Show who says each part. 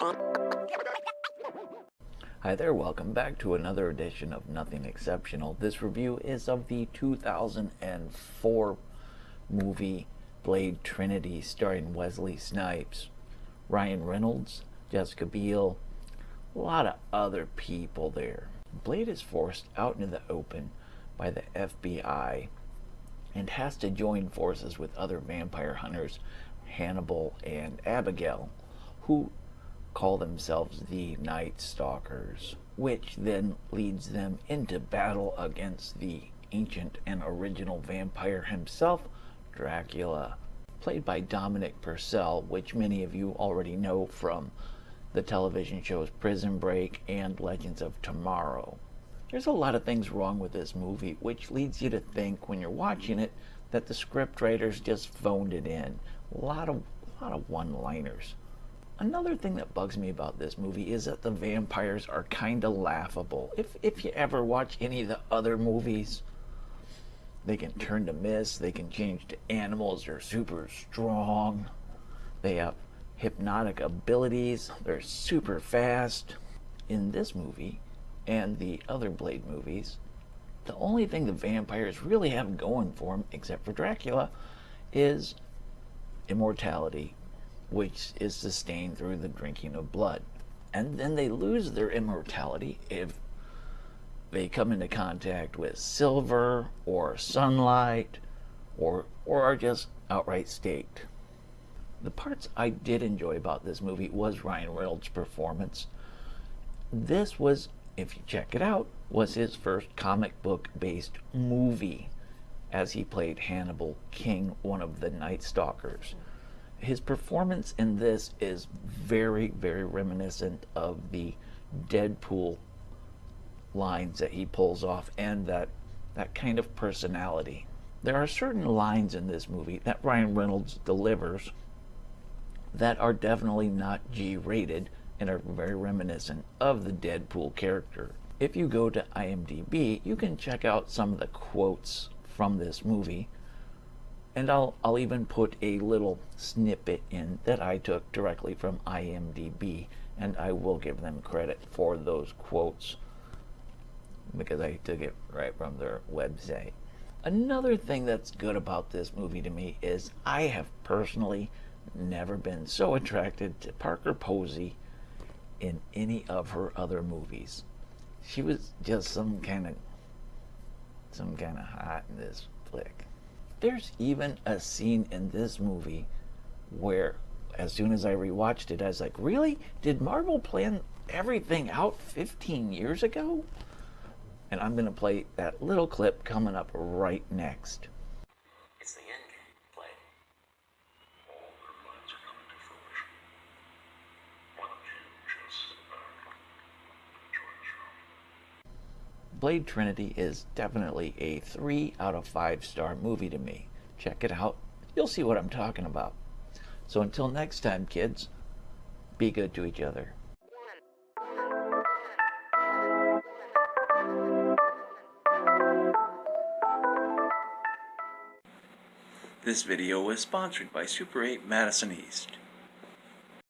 Speaker 1: Hi there, welcome back to another edition of Nothing Exceptional. This review is of the 2004 movie Blade Trinity, starring Wesley Snipes, Ryan Reynolds, Jessica Biel, a lot of other people there. Blade is forced out into the open by the FBI and has to join forces with other vampire hunters, Hannibal and Abigail, who call themselves the Night Stalkers, which then leads them into battle against the ancient and original vampire himself, Dracula, played by Dominic Purcell, which many of you already know from the television shows Prison Break and Legends of Tomorrow. There's a lot of things wrong with this movie, which leads you to think when you're watching it that the scriptwriters just phoned it in. A lot of one-liners. Another thing that bugs me about this movie is that the vampires are kind of laughable. If you ever watch any of the other movies, they can turn to mist, they can change to animals, they're super strong, they have hypnotic abilities, they're super fast. In this movie and the other Blade movies, the only thing the vampires really have going for them, except for Dracula, is immortality, which is sustained through the drinking of blood. And then they lose their immortality if they come into contact with silver or sunlight or are just outright staked. The parts I did enjoy about this movie was Ryan Reynolds' performance. This was, if you check it out, was his first comic book based movie, as he played Hannibal King, one of the Night Stalkers. His performance in this is very, very reminiscent of the Deadpool lines that he pulls off and that kind of personality. There are certain lines in this movie that Ryan Reynolds delivers that are definitely not G-rated and are very reminiscent of the Deadpool character. If you go to IMDb, you can check out some of the quotes from this movie, and I'll even put a little snippet in that I took directly from IMDb, and I will give them credit for those quotes because I took it right from their website. Another thing that's good about this movie to me is I have personally never been so attracted to Parker Posey in any of her other movies. She was just some kind of hot in this flick. There's even a scene in this movie where, as soon as I rewatched it, I was like, really? Did Marvel plan everything out 15 years ago? And I'm going to play that little clip coming up right next.
Speaker 2: It's the end game, Blade.
Speaker 3: All their plans are coming to fruition. Why don't you just sit back and enjoy the show?
Speaker 1: Blade Trinity is definitely a 3 out of 5-star movie to me. Check it out. You'll see what I'm talking about. So until next time, kids, be good to each other. This video was sponsored by Super 8 Madison East.